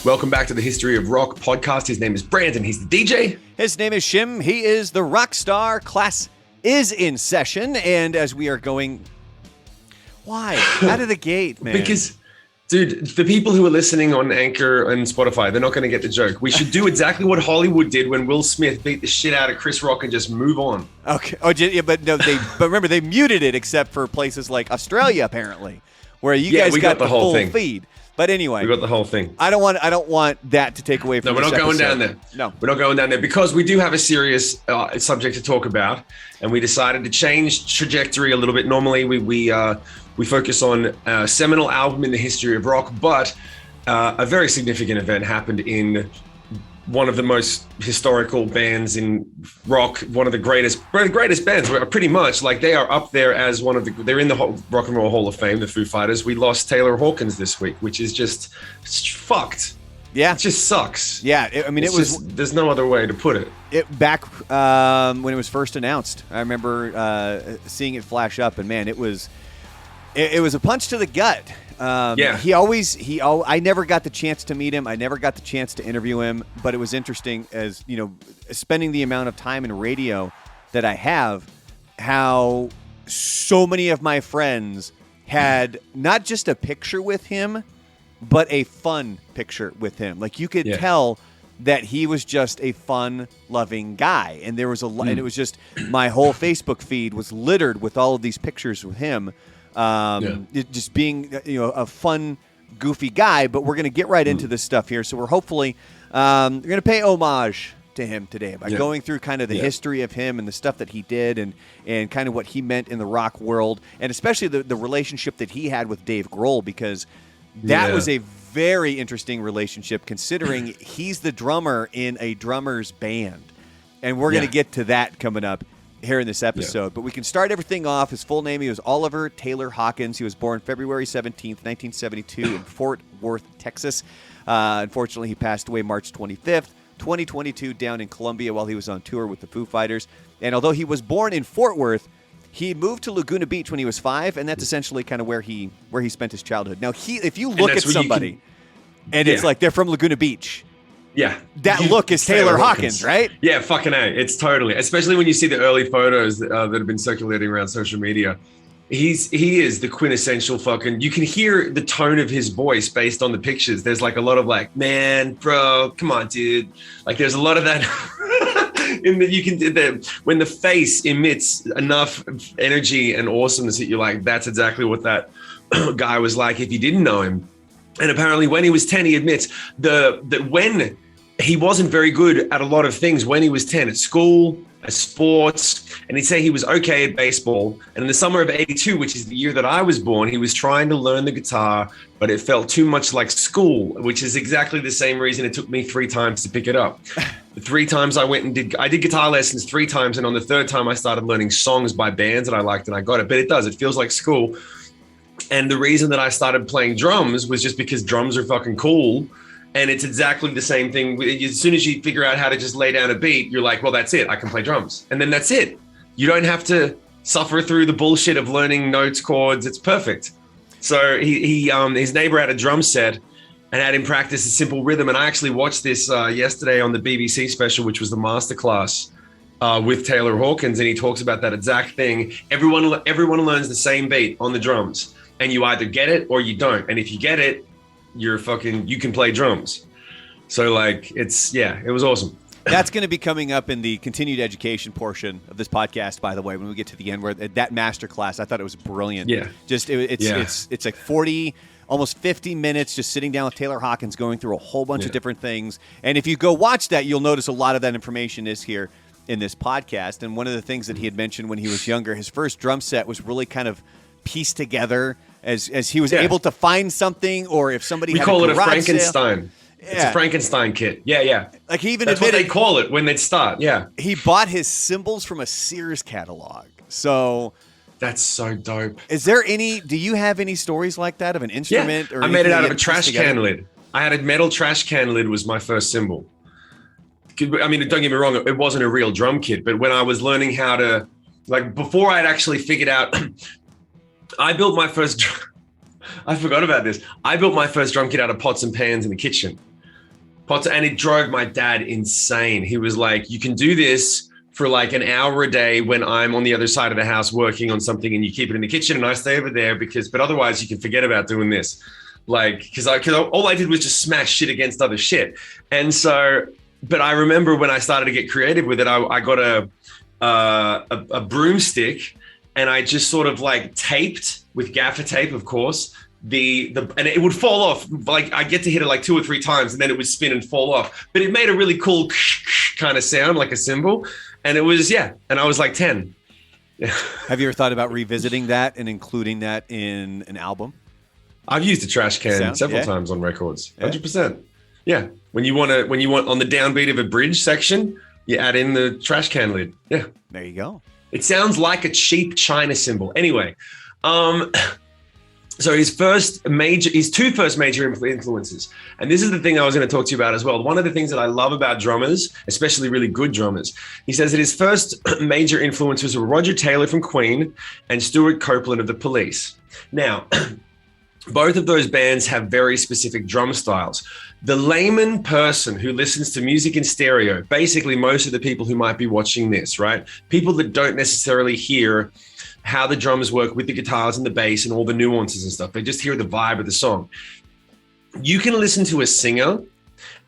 Welcome back to the History of Rock podcast. His name is Brandon. He's the DJ. His name is Shim. He is the rock star. Class is in session. And as we are going... Why? Out of the gate, man. Because, dude, the people who are listening on Anchor and Spotify, they're not going to get the joke. We should do exactly what Hollywood did when Will Smith beat the shit out of Chris Rock and just move on. Okay. Oh, yeah, but no, but remember, they muted it except for places like Australia, apparently, where you guys got the whole full feed. But anyway, we got the whole thing. I don't want that to take away from. No, we're not going down there. No, we're not going down there because we do have a serious subject to talk about, and we decided to change trajectory a little bit. Normally, we focus on a seminal album in the history of rock, but a very significant event happened in one of the most historical bands in rock, one of the greatest bands, pretty much. Like, they are up there as they're in the Rock and Roll Hall of Fame, the Foo Fighters. We lost Taylor Hawkins this week, which is just fucked. Yeah. It just sucks. Yeah, there's no other way to put it. Back when it was first announced, I remember seeing it flash up, and man, it was a punch to the gut. Yeah. I never got the chance to meet him. I never got the chance to interview him, but it was interesting as, spending the amount of time in radio that I have, how so many of my friends had not just a picture with him, but a fun picture with him. Like, you could tell that he was just a fun-loving guy. And there was and it was just, my whole Facebook feed was littered with all of these pictures with him. Just being, a fun, goofy guy. But we're going to get right into this stuff here. So we're hopefully going to pay homage to him today by going through kind of the history of him and the stuff that he did and kind of what he meant in the rock world, and especially the relationship that he had with Dave Grohl, because that was a very interesting relationship, considering he's the drummer in a drummer's band. And we're going to get to that coming up here in this episode. But we can start everything off. His full name, he was Oliver Taylor Hawkins. He was born February 17th, 1972 in Fort Worth, Texas. Unfortunately, he passed away March 25th, 2022 down in Colombia while he was on tour with the Foo Fighters. And although he was born in Fort Worth, he moved to Laguna Beach when he was 5, and that's essentially kind of where he spent his childhood. Now, if you look at somebody and it's like they're from Laguna Beach, that look is Taylor Hawkins, right? Yeah, fucking A. It's totally, especially when you see the early photos that have been circulating around social media. He is the quintessential fucking, you can hear the tone of his voice based on the pictures. There's like a lot of like, man, bro, come on, dude. Like, there's a lot of that when the face emits enough energy and awesomeness that you're like, that's exactly what that guy was like if you didn't know him. And apparently when he was 10, he admits that when he wasn't very good at a lot of things when he was 10, at school, at sports, and he'd say he was okay at baseball. And in the summer of 82, which is the year that I was born, he was trying to learn the guitar, but it felt too much like school, which is exactly the same reason it took me 3 times to pick it up. The 3 times I went and did guitar lessons 3 times, and on the 3rd time I started learning songs by bands that I liked, and I got it. But it feels like school. And the reason that I started playing drums was just because drums are fucking cool. And it's exactly the same thing. As soon as you figure out how to just lay down a beat, you're like, well, that's it. I can play drums. And then that's it. You don't have to suffer through the bullshit of learning notes, chords. It's perfect. So his neighbor had a drum set and had him practice a simple rhythm. And I actually watched this yesterday on the BBC special, which was the masterclass with Taylor Hawkins. And he talks about that exact thing. Everyone learns the same beat on the drums. And you either get it or you don't. And if you get it, you can play drums. So like, it was awesome. That's going to be coming up in the continued education portion of this podcast, by the way, when we get to the end, where that master class, I thought it was brilliant. Yeah. Just it's like 40, almost 50 minutes just sitting down with Taylor Hawkins, going through a whole bunch of different things. And if you go watch that, you'll notice a lot of that information is here in this podcast. And one of the things that he had mentioned when he was younger, his first drum set was really kind of pieced together as he was able to find something, or if somebody had call a it a Frankenstein. It's a Frankenstein kit. Yeah. Like, he even That's admitted, what they call it when they start. Yeah. He bought his cymbals from a Sears catalog. So that's so dope. Do you have any stories like that of an instrument? Yeah. Or I made it out of a trash can lid. I had a metal trash can lid was my first cymbal. I mean, don't get me wrong, it wasn't a real drum kit, but when I was learning how to, like, before I'd actually figured out, I built my first, I forgot about this. I built my first drum kit out of pots and pans in the kitchen. And it drove my dad insane. He was like, you can do this for like an hour a day when I'm on the other side of the house working on something, and you keep it in the kitchen and I stay over there but otherwise you can forget about doing this. Like, because all I did was just smash shit against other shit. And so, but I remember when I started to get creative with it, I got a broomstick, and I just sort of like taped with gaffer tape, of course, and it would fall off. Like, I get to hit it like 2 or 3 times and then it would spin and fall off. But it made a really cool kind of sound, like a cymbal. And it was, and I was like 10. Have you ever thought about revisiting that and including that in an album? I've used a trash can several times on records. 100%. Yeah. When you want on the downbeat of a bridge section, you add in the trash can lid. Yeah. There you go. It sounds like a cheap China cymbal. Anyway, so his two first major influences, and this is the thing I was going to talk to you about as well. One of the things that I love about drummers, especially really good drummers, he says that his first major influences were Roger Taylor from Queen and Stuart Copeland of the Police. Now, both of those bands have very specific drum styles. The layman person who listens to music in stereo, basically most of the people who might be watching this, right? People that don't necessarily hear how the drums work with the guitars and the bass and all the nuances and stuff. They just hear the vibe of the song. You can listen to a singer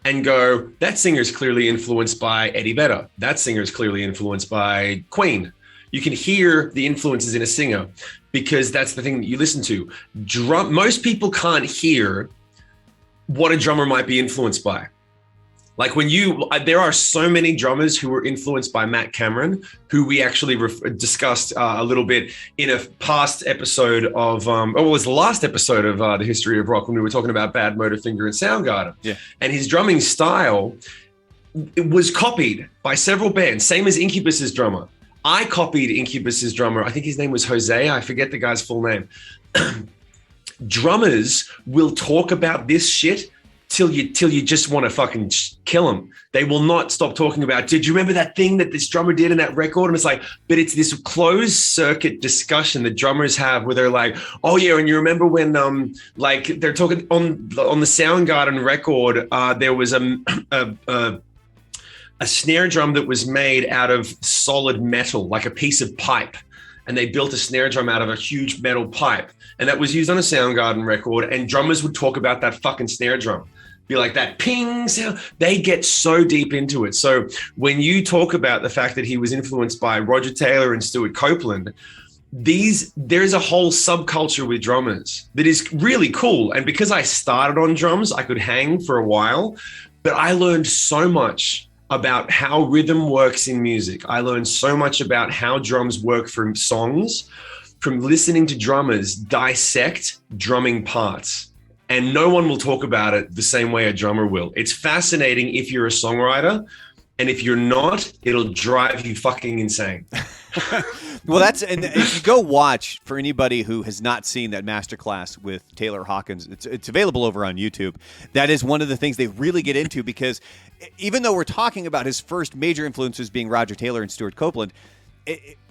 and go, that singer is clearly influenced by Eddie Vedder. That singer is clearly influenced by Queen. You can hear the influences in a singer because that's the thing that you listen to. Most people can't hear what a drummer might be influenced by. Like there are so many drummers who were influenced by Matt Cameron, who we actually discussed a little bit in a past episode of, it was the last episode of The History of Rock when we were talking about Bad Motorfinger and Soundgarden. Yeah. And his drumming style, it was copied by several bands, same as Incubus's drummer. I copied Incubus's drummer. I think his name was Jose. I forget the guy's full name. Drummers will talk about this shit till you just want to fucking kill them. They will not stop talking about, did you remember that thing that this drummer did in that record? And it's like, but it's this closed circuit discussion that drummers have where they're like, oh yeah, and you remember when like they're talking on the Soundgarden record, there was a snare drum that was made out of solid metal, like a piece of pipe. And they built a snare drum out of a huge metal pipe. And that was used on a Soundgarden record. And drummers would talk about that fucking snare drum. Be like that ping sound. They get so deep into it. So when you talk about the fact that he was influenced by Roger Taylor and Stuart Copeland, there's a whole subculture with drummers that is really cool. And because I started on drums, I could hang for a while, but I learned so much about how rhythm works in music. I learned so much about how drums work from songs, from listening to drummers dissect drumming parts. And no one will talk about it the same way a drummer will. It's fascinating if you're a songwriter, and if you're not, it'll drive you fucking insane. Well, and if you go watch, for anybody who has not seen that masterclass with Taylor Hawkins, it's available over on YouTube. That is one of the things they really get into, because even though we're talking about his first major influences being Roger Taylor and Stuart Copeland,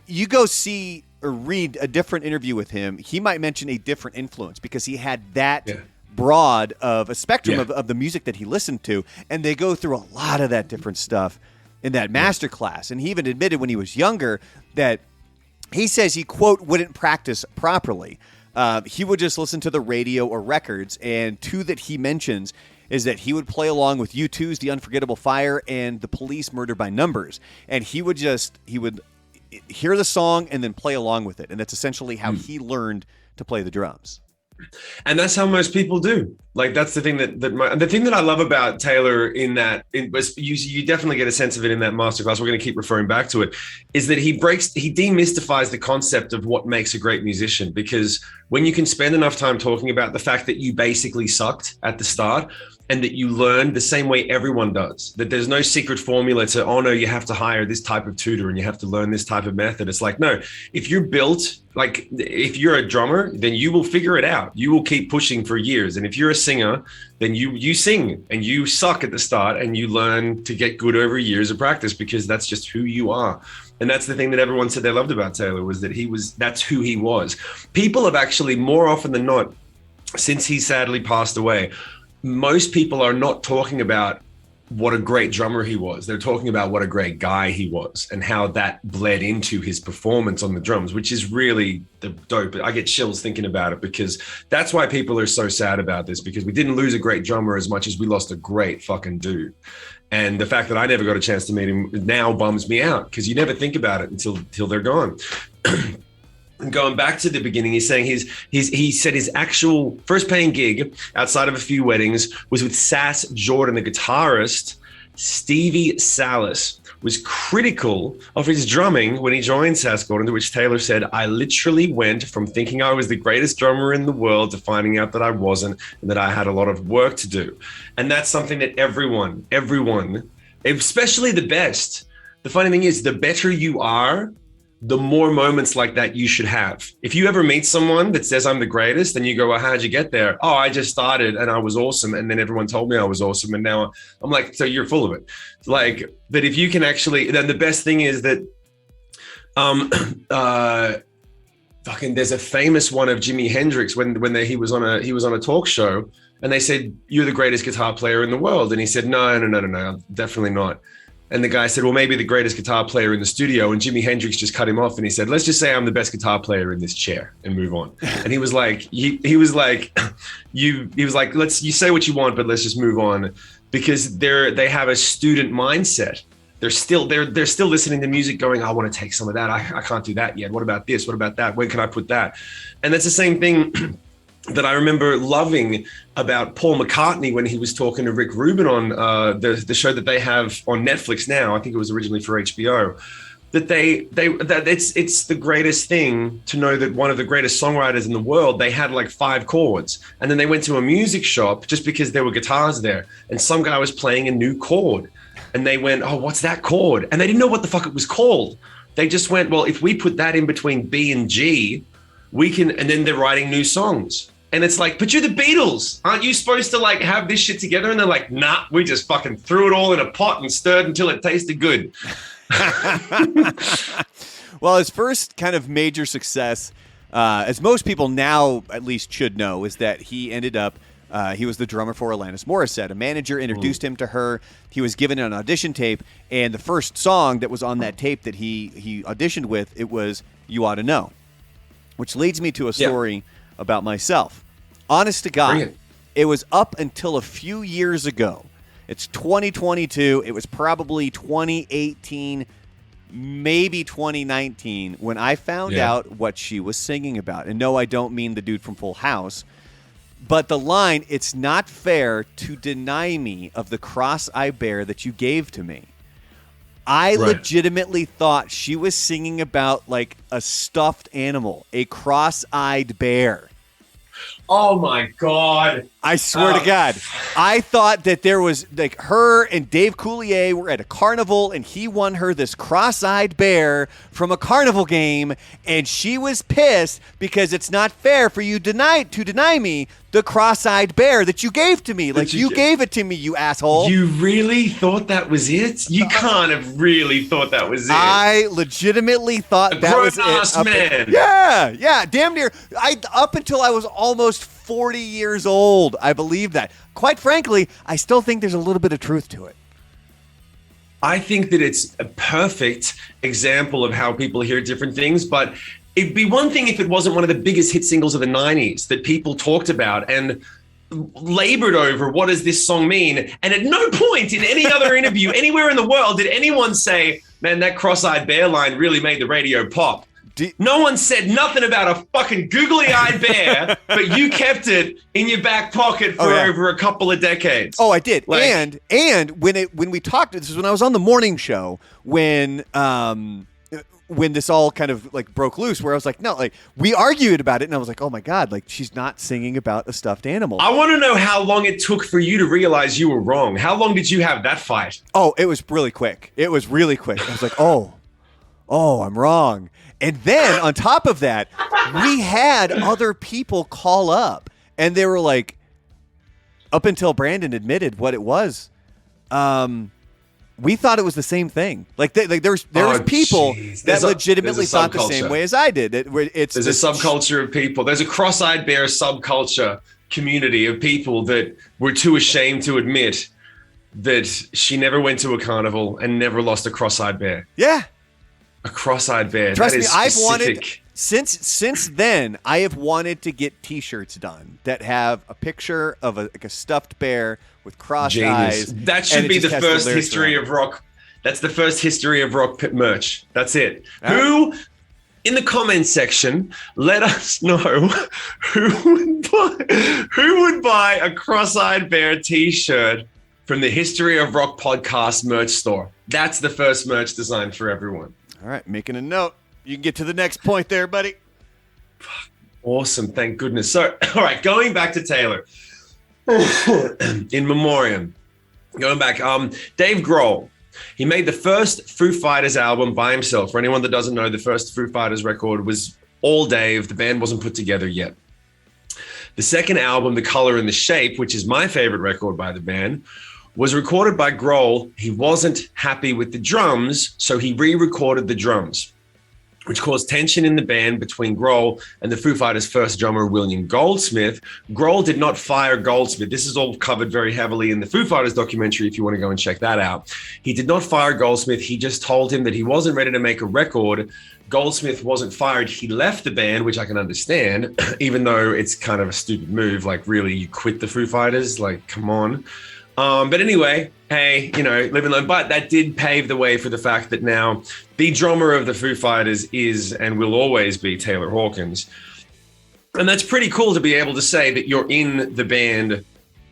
you go see or read a different interview with him, he might mention a different influence because he had that broad of a spectrum of the music that he listened to, and they go through a lot of that different stuff in that masterclass. And he even admitted when he was younger that he says he, quote, wouldn't practice properly. He would just listen to the radio or records, and two that he mentions is that he would play along with U2's The Unforgettable Fire and The Police Murder by Numbers. And he would hear the song and then play along with it. And that's essentially how he learned to play the drums. And that's how most people do. Like, that's the thing the thing that I love about Taylor you definitely get a sense of it in that masterclass. We're going to keep referring back to it, is that he demystifies the concept of what makes a great musician. Because when you can spend enough time talking about the fact that you basically sucked at the start, and that you learn the same way everyone does, that there's no secret formula to, oh no, you have to hire this type of tutor and you have to learn this type of method. It's like, no, if you're built, like if you're a drummer, then you will figure it out. You will keep pushing for years. And if you're a singer, then you sing and you suck at the start and you learn to get good over years of practice, because that's just who you are. And that's the thing that everyone said they loved about Taylor, was that that's who he was. People have actually, more often than not, since he sadly passed away, most people are not talking about what a great drummer he was. They're talking about what a great guy he was and how that bled into his performance on the drums, which is really the dope. I get chills thinking about it, because that's why people are so sad about this, because we didn't lose a great drummer as much as we lost a great fucking dude. And the fact that I never got a chance to meet him now bums me out, because you never think about it until they're gone. And going back to the beginning, he's saying he said his actual first paying gig outside of a few weddings was with Sass Jordan, the guitarist. Stevie Salas was critical of his drumming when he joined Sass Jordan, to which Taylor said, "I literally went from thinking I was the greatest drummer in the world to finding out that I wasn't, and that I had a lot of work to do." And that's something that everyone, especially the best. The funny thing is, the better you are, the more moments like that you should have. If you ever meet someone that says I'm the greatest, and you go, "Well, how'd you get there?" "Oh, I just started and I was awesome. And then everyone told me I was awesome. And now," I'm like, so you're full of it. Like, that if you can actually, then the best thing is that, there's a famous one of Jimi Hendrix when he was on a talk show, and they said, "You're the greatest guitar player in the world." And he said, No, definitely not. And the guy said, "Well, maybe the greatest guitar player in the studio." And Jimi Hendrix just cut him off, and he said, "Let's just say I'm the best guitar player in this chair and move on." And he was like, you say what you want, but let's just move on, because they have a student mindset. They're still listening to music going, "I want to take some of that. I can't do that yet. What about this? What about that? When can I put that?" And that's the same thing that I remember loving about Paul McCartney when he was talking to Rick Rubin on the show that they have on Netflix now. I think it was originally for HBO. That it's the greatest thing to know that one of the greatest songwriters in the world, they had like 5 chords, and then they went to a music shop just because there were guitars there, and some guy was playing a new chord, and they went, "Oh, what's that chord?" And they didn't know what the fuck it was called. They just went, "Well, if we put that in between B and G, we can," and then they're writing new songs. And it's like, "But you're the Beatles. Aren't you supposed to like have this shit together?" And they're like, "Nah, we just fucking threw it all in a pot and stirred until it tasted good." Well, his first kind of major success, as most people now at least should know, is that he ended up, he was the drummer for Alanis Morissette. A manager introduced him to her. He was given an audition tape, and the first song that was on that tape that he auditioned with, it was "You Ought to Know," which leads me to a story about myself. Honest to God, it was up until a few years ago. It's 2022. It was probably 2018, maybe 2019, when I found out what she was singing about. And no, I don't mean the dude from Full House, but the line, "It's not fair to deny me of the cross I bear that you gave to me." I legitimately thought she was singing about like a stuffed animal, a cross-eyed bear. Oh my God. I swear to God. I thought that there was like her and Dave Coulier were at a carnival, and he won her this cross-eyed bear from a carnival game, and she was pissed because it's not fair for you to deny me the cross-eyed bear that you gave to me. Like, you gave it to me, you asshole. You really thought that was it? You can't have really thought that was it. I legitimately thought that was it. Man. Yeah, damn near. Up until I was almost 40 years old, I believed that. Quite frankly, I still think there's a little bit of truth to it. I think that it's a perfect example of how people hear different things, but it'd be one thing if it wasn't one of the biggest hit singles of the 90s that people talked about and labored over, what does this song mean? And at no point in any other interview anywhere in the world did anyone say, "Man, that cross-eyed bear line really made the radio pop." No one said nothing about a fucking googly-eyed bear, but you kept it in your back pocket for over a couple of decades. Oh, I did. Like, and when we talked, this is when I was on the morning show when this all kind of like broke loose, where I was like, no, like we argued about it, and I was like, oh my God, like she's not singing about a stuffed animal. I want to know how long it took for you to realize you were wrong. How long did you have that fight? Oh, it was really quick. I was like, oh, I'm wrong. And then on top of that, we had other people call up, and they were like, up until Brandon admitted what it was, we thought it was the same thing. Like there was people that legitimately thought the same way as I did. There's a subculture of people. There's a cross-eyed bear subculture community of people that were too ashamed to admit that she never went to a carnival and never lost a cross-eyed bear. Yeah. A cross-eyed bear. Trust that me, is I've specific. wanted since then. I have wanted to get T-shirts done that have a picture of a stuffed bear with crossed eyes. That should be the first history of rock. That's the first history of rock merch. That's it. Who, in the comments section, let us know who would buy a cross-eyed bear T-shirt from the History of Rock podcast merch store. That's the first merch design for everyone. All right, making a note. You can get to the next point there, buddy. Awesome. Thank goodness. So, all right, going back to Taylor. In memoriam. Going back, Dave Grohl. He made the first Foo Fighters album by himself. For anyone that doesn't know, the first Foo Fighters record was all Dave. The band wasn't put together yet. The second album, The Color and the Shape, which is my favorite record by the band, was recorded by Grohl. He wasn't happy with the drums, so he re-recorded the drums, which caused tension in the band between Grohl and the Foo Fighters' first drummer, William Goldsmith. Grohl did not fire Goldsmith. This is all covered very heavily in the Foo Fighters documentary, if you want to go and check that out. He did not fire Goldsmith. He just told him that he wasn't ready to make a record. Goldsmith wasn't fired. He left the band, which I can understand, even though it's kind of a stupid move. Like, really, you quit the Foo Fighters? Like, come on. But anyway, hey, live and learn. But that did pave the way for the fact that now the drummer of the Foo Fighters is and will always be Taylor Hawkins. And that's pretty cool to be able to say that you're in the band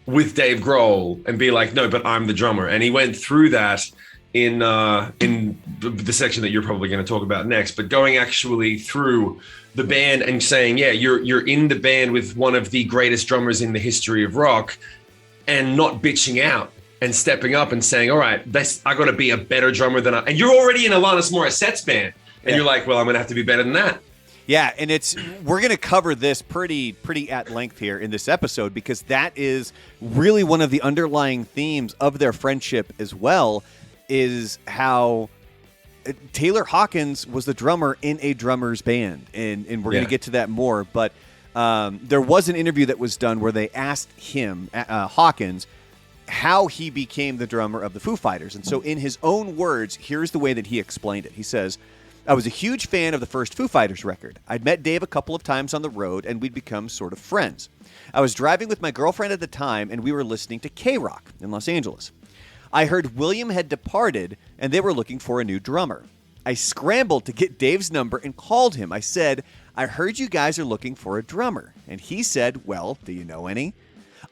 with Dave Grohl and be like, no, but I'm the drummer. And he went through that in the section that you're probably going to talk about next, but going actually through the band and saying, yeah, you're in the band with one of the greatest drummers in the history of rock, and not bitching out and stepping up and saying, all right, I got to be a better drummer than and you're already in Alanis Morissette's band. And you're like, well, I'm going to have to be better than that. Yeah, and we're going to cover this pretty at length here in this episode, because that is really one of the underlying themes of their friendship as well, is how Taylor Hawkins was the drummer in a drummer's band. And we're going to get to that more, but there was an interview that was done where they asked him, Hawkins, how he became the drummer of the Foo Fighters. And so in his own words, here's the way that he explained it. He says, I was a huge fan of the first Foo Fighters record. I'd met Dave a couple of times on the road, and we'd become sort of friends. I was driving with my girlfriend at the time, and we were listening to K-Rock in Los Angeles. I heard William had departed, and they were looking for a new drummer. I scrambled to get Dave's number and called him. I said, I heard you guys are looking for a drummer. And he said, well, do you know any?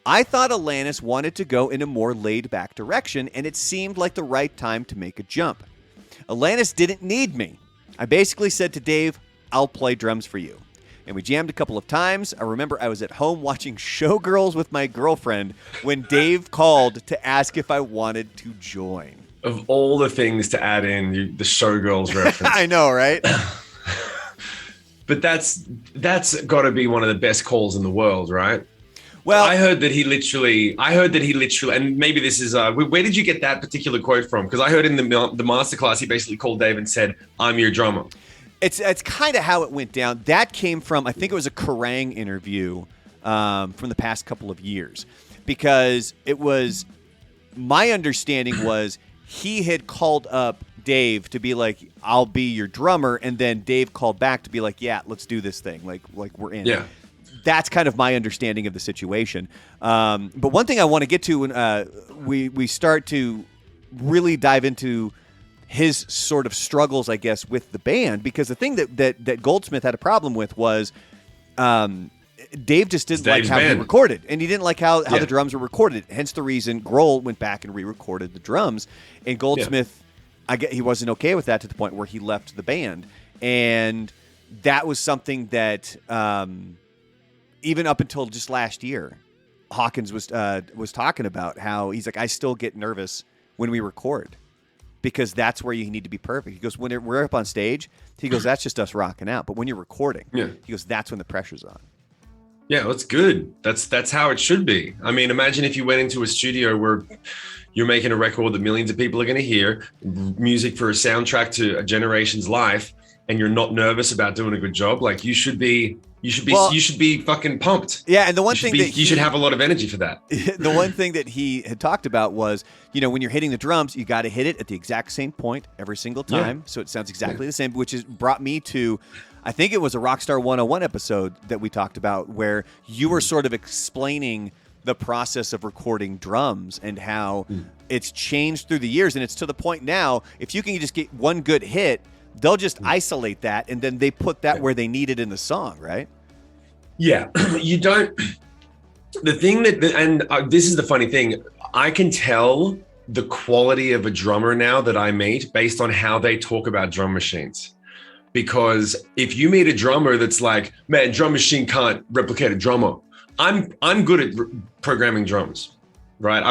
I thought Alanis wanted to go in a more laid-back direction, and it seemed like the right time to make a jump. Alanis didn't need me. I basically said to Dave, I'll play drums for you. And we jammed a couple of times. I remember I was at home watching Showgirls with my girlfriend when Dave called to ask if I wanted to join. Of all the things to add in, the Showgirls reference. I know, right? But that's got to be one of the best calls in the world, right? Well, I heard that he literally, and maybe this is, where did you get that particular quote from? Because I heard in the masterclass, he basically called Dave and said, I'm your drummer. It's kind of how it went down. That came from, I think it was a Kerrang interview from the past couple of years, because it was, my understanding was he had called up Dave to be like, I'll be your drummer. And then Dave called back to be like, yeah, let's do this thing. Like we're in. Yeah. That's kind of my understanding of the situation. But one thing I want to get to when we start to really dive into his sort of struggles, I guess, with the band, because the thing that Goldsmith had a problem with was Dave just didn't like how he recorded, and he didn't like how the drums were recorded. Hence the reason Grohl went back and re-recorded the drums, and Goldsmith, he wasn't okay with that to the point where he left the band, and that was something that even up until just last year, Hawkins was talking about how he's like, I still get nervous when we record, because that's where you need to be perfect. He goes, when we're up on stage, he goes, that's just us rocking out. But when you're recording, he goes, that's when the pressure's on. Yeah, that's good. That's how it should be. I mean, imagine if you went into a studio where you're making a record that millions of people are going to hear, music for a soundtrack to a generation's life, and you're not nervous about doing a good job. Like, you should be You should be fucking pumped. Yeah, and the one thing you should have a lot of energy for that. The one thing that he had talked about was, when you're hitting the drums, you got to hit it at the exact same point every single time, so it sounds exactly the same, which has brought me to, I think it was a Rockstar 101 episode that we talked about where you were sort of explaining the process of recording drums and how it's changed through the years, and it's to the point now, if you can just get one good hit, they'll just isolate that, and then they put that where they need it in the song, right? Yeah, you don't. The thing this is the funny thing, I can tell the quality of a drummer now that I meet based on how they talk about drum machines. Because if you meet a drummer that's like, man, drum machine can't replicate a drummer. I'm good at programming drums. Right.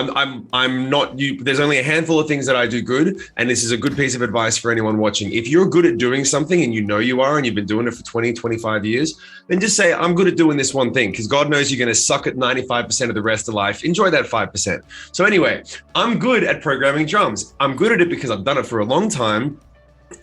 I'm not you. There's only a handful of things that I do good. And this is a good piece of advice for anyone watching. If you're good at doing something and you are, and you've been doing it for 20, 25 years, then just say, I'm good at doing this one thing, because God knows you're going to suck at 95% of the rest of life. Enjoy that 5%. So anyway, I'm good at programming drums. I'm good at it because I've done it for a long time.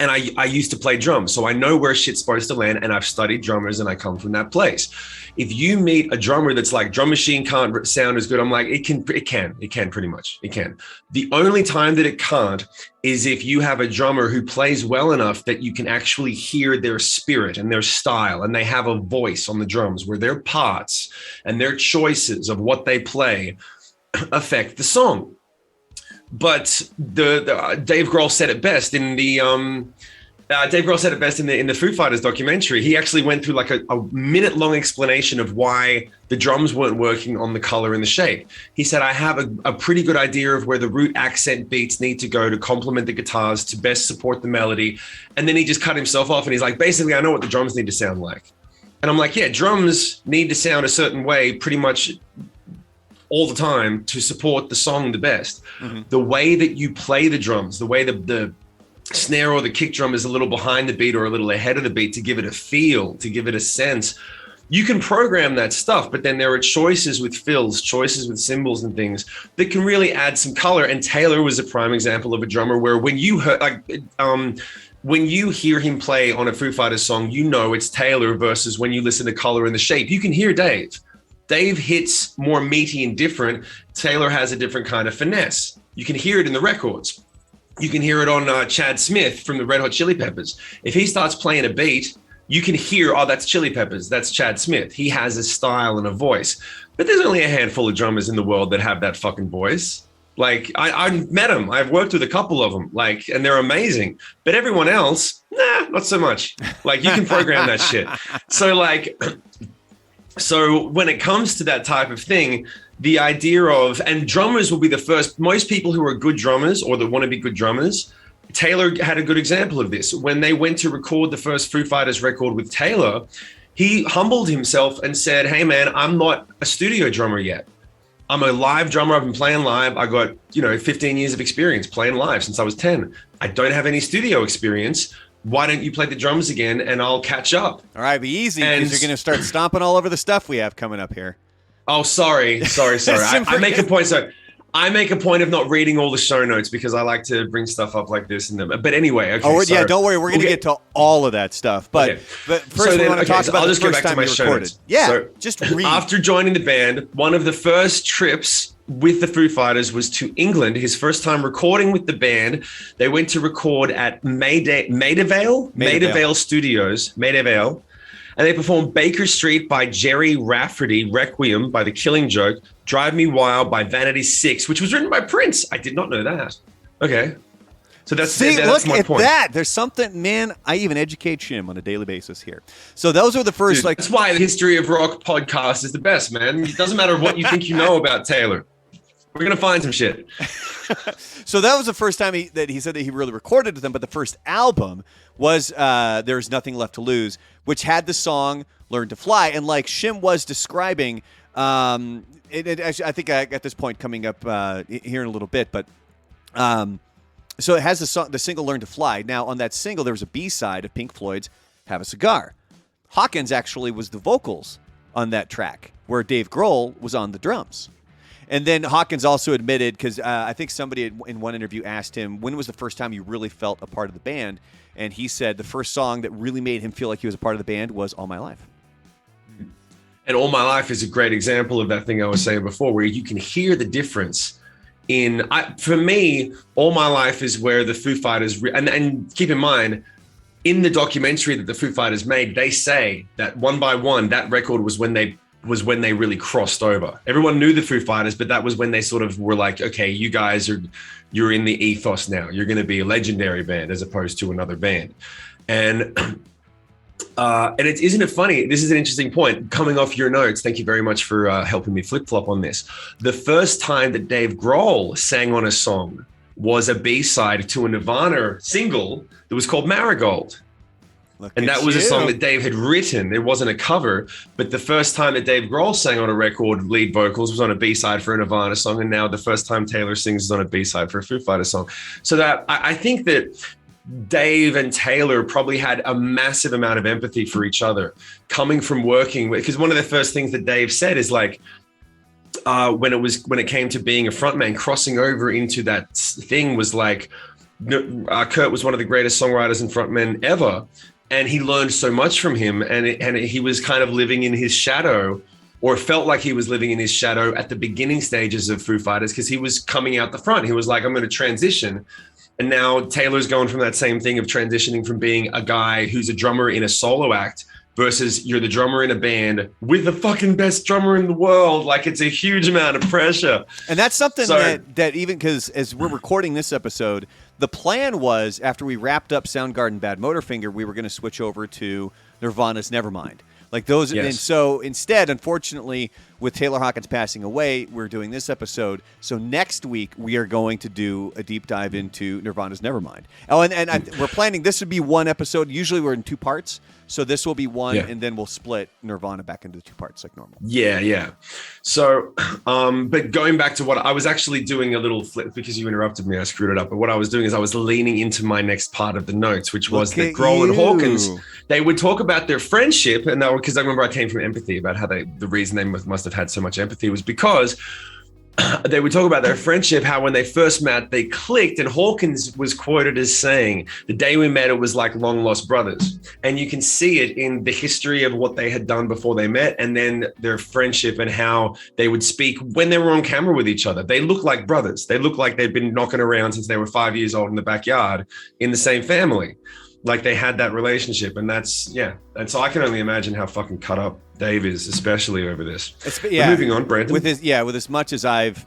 And I used to play drums, so I know where shit's supposed to land, and I've studied drummers, and I come from that place. If you meet a drummer that's like, drum machine can't sound as good, I'm like, it can pretty much. It can. The only time that it can't is if you have a drummer who plays well enough that you can actually hear their spirit and their style, and they have a voice on the drums where their parts and their choices of what they play affect the song. But the Dave Grohl said it best in the Foo Fighters documentary. He actually went through like a minute-long explanation of why the drums weren't working on the color and the shape. He said, I have a pretty good idea of where the root accent beats need to go to complement the guitars to best support the melody. And then he just cut himself off, and he's like, basically, I know what the drums need to sound like. And I'm like, yeah, drums need to sound a certain way pretty much all the time to support the song the best. Mm-hmm. The way that you play the drums, the way the snare or the kick drum is a little behind the beat or a little ahead of the beat to give it a feel, to give it a sense. You can program that stuff, but then there are choices with fills, choices with cymbals and things that can really add some color. And Taylor was a prime example of a drummer where when you heard, when you hear him play on a Foo Fighters song, it's Taylor, versus when you listen to Color and the Shape, you can hear Dave. Dave hits more meaty and different. Taylor has a different kind of finesse. You can hear it in the records. You can hear it on Chad Smith from the Red Hot Chili Peppers. If he starts playing a beat, you can hear, oh, that's Chili Peppers. That's Chad Smith. He has a style and a voice. But there's only a handful of drummers in the world that have that fucking voice. Like, I met them. I've worked with a couple of them, and they're amazing. But everyone else, not so much. Like, you can program that shit. So when it comes to that type of thing, the idea of, and drummers will be the first, most people who are good drummers or that want to be good drummers, Taylor had a good example of this. When they went to record the first Foo Fighters record with Taylor, he humbled himself and said, hey man, I'm not a studio drummer yet. I'm a live drummer. I've been playing live. I got, 15 years of experience playing live since I was 10. I don't have any studio experience. Why don't you play the drums again and I'll catch up? All right, be easy, because you're going to start stomping all over the stuff we have coming up here. Oh, sorry. I make a point. So I make a point of not reading all the show notes because I like to bring stuff up like this. But anyway. Okay, don't worry. We're going to get to all of that stuff. But first we want to talk about the first time you recorded. Yeah, so just read. After joining the band, one of the first trips with the Foo Fighters was to England. His first time recording with the band. They went to record at Maidavale Studios, Maidavale. And they performed Baker Street by Jerry Rafferty, Requiem by The Killing Joke, Drive Me Wild by Vanity 6, which was written by Prince. I did not know that. Okay. So that's my point. That. There's something, man, I even educate Jim on a daily basis here. So those are the first, that's why the History of Rock podcast is the best, man. It doesn't matter what you think you know about Taylor. We're going to find some shit. So that was the first time that he said that he really recorded with them, but the first album was There's Nothing Left to Lose, which had the song Learn to Fly. And like Shim was describing, actually, I think I got this point coming up here in a little bit, but so it has the single Learn to Fly. Now, on that single, there was a B-side of Pink Floyd's Have a Cigar. Hawkins actually was the vocals on that track, where Dave Grohl was on the drums. And then Hawkins also admitted, because I think somebody in one interview asked him, when was the first time you really felt a part of the band? And he said the first song that really made him feel like he was a part of the band was All My Life. And All My Life is a great example of that thing I was saying before, where you can hear the difference for me, All My Life is where the Foo Fighters, and keep in mind, in the documentary that the Foo Fighters made, they say that One by One, that record was when they really crossed over. Everyone knew the Foo Fighters, but that was when they sort of were like, okay, you guys you're in the ethos now. You're going to be a legendary band as opposed to another band. And isn't it funny? This is an interesting point. Coming off your notes, thank you very much for helping me flip-flop on this. The first time that Dave Grohl sang on a song was a B-side to a Nirvana single that was called Marigold. And that was a song that Dave had written. It wasn't a cover, but the first time that Dave Grohl sang on a record, lead vocals, was on a B-side for a Nirvana song. And now the first time Taylor sings is on a B-side for a Foo Fighters song. So that I think that Dave and Taylor probably had a massive amount of empathy for each other coming from working with, because one of the first things that Dave said is like, when it came to being a frontman, crossing over into that thing was like, Kurt was one of the greatest songwriters and frontmen ever. And he learned so much from him, and he was kind of living in his shadow, or felt like he was living in his shadow at the beginning stages of Foo Fighters, because he was coming out the front. He was like, I'm going to transition. And now Taylor's going from that same thing of transitioning from being a guy who's a drummer in a solo act versus you're the drummer in a band with the fucking best drummer in the world. Like, it's a huge amount of pressure. And that's something that even, because as we're recording this episode, the plan was after we wrapped up Soundgarden Bad Motorfinger, we were going to switch over to Nirvana's Nevermind. Like those, yes. And so instead, unfortunately, with Taylor Hawkins passing away, we're doing this episode. So next week, we are going to do a deep dive into Nirvana's Nevermind. Oh, and we're planning, this would be one episode. Usually we're in two parts. So this will be one, and then we'll split Nirvana back into two parts like normal. Yeah. So, but going back to what I was actually doing a little flip, because you interrupted me, I screwed it up. But what I was doing is I was leaning into my next part of the notes, which was that Grohl and Hawkins, they would talk about their friendship. And because I remember I came from empathy about how the reason they must have had so much empathy was because they would talk about their friendship, how when they first met, they clicked, and Hawkins was quoted as saying, the day we met, it was like long lost brothers. And you can see it in the history of what they had done before they met, and then their friendship and how they would speak when they were on camera with each other. They look like brothers. They look like they'd been knocking around since they were 5 years old in the backyard in the same family. Like they had that relationship, and that's, and so I can only imagine how fucking cut up Dave is, especially over this. But moving on, Brandon. With as much as I've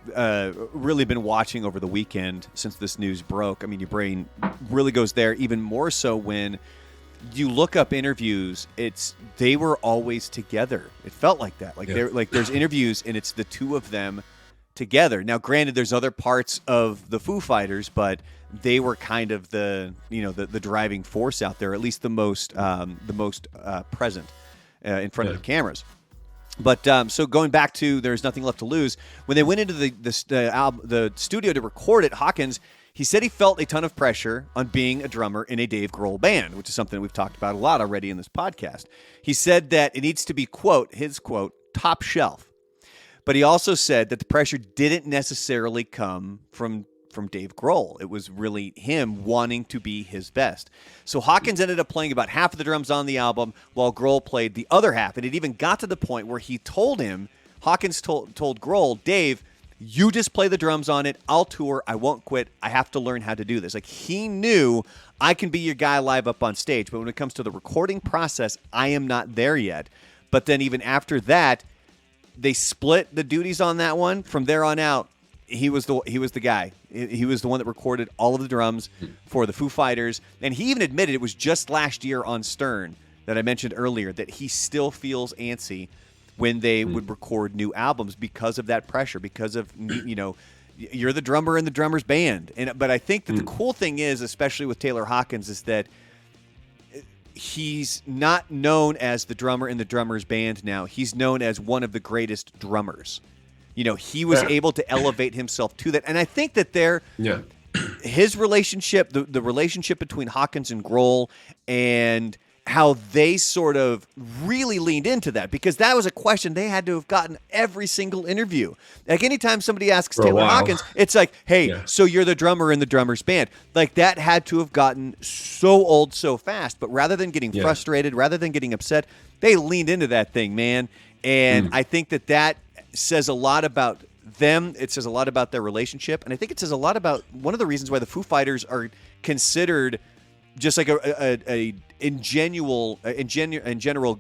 really been watching over the weekend since this news broke, I mean, your brain really goes there. Even more so when you look up interviews, they were always together. It felt like that. There's interviews, and it's the two of them together. Now, granted, there's other parts of the Foo Fighters, but they were kind of the driving force out there, at least the most present in front of the cameras. But so going back to There's Nothing Left to Lose, when they went into the studio to record it, Hawkins, he said he felt a ton of pressure on being a drummer in a Dave Grohl band, which is something we've talked about a lot already in this podcast. He said that it needs to be, his quote, top shelf. But he also said that the pressure didn't necessarily come from Dave Grohl. It was really him wanting to be his best. So Hawkins ended up playing about half of the drums on the album while Grohl played the other half. And it even got to the point where Hawkins told Grohl, Dave, you just play the drums on it. I'll tour. I won't quit. I have to learn how to do this. Like, he knew I can be your guy live up on stage. But when it comes to the recording process, I am not there yet. But then even after that, they split the duties on that one. From there on out, he was the guy. He was the one that recorded all of the drums for the Foo Fighters. And he even admitted it was just last year on Stern that I mentioned earlier that he still feels antsy when they would record new albums because of that pressure, because of, you're the drummer in the drummer's band. But I think that the cool thing is, especially with Taylor Hawkins, is that he's not known as the drummer in the drummer's band now. He's known as one of the greatest drummers. He was able to elevate himself to that. And I think that his relationship, the relationship between Hawkins and Grohl, and how they sort of really leaned into that, because that was a question they had to have gotten every single interview. Like, anytime somebody asks Taylor Hawkins, it's like, hey, so you're the drummer in the drummer's band. Like, that had to have gotten so old so fast. But rather than getting frustrated, rather than getting upset, they leaned into that thing, man. And I think that says a lot about them. It says a lot about their relationship. And I think it says a lot about one of the reasons why the Foo Fighters are considered just like in general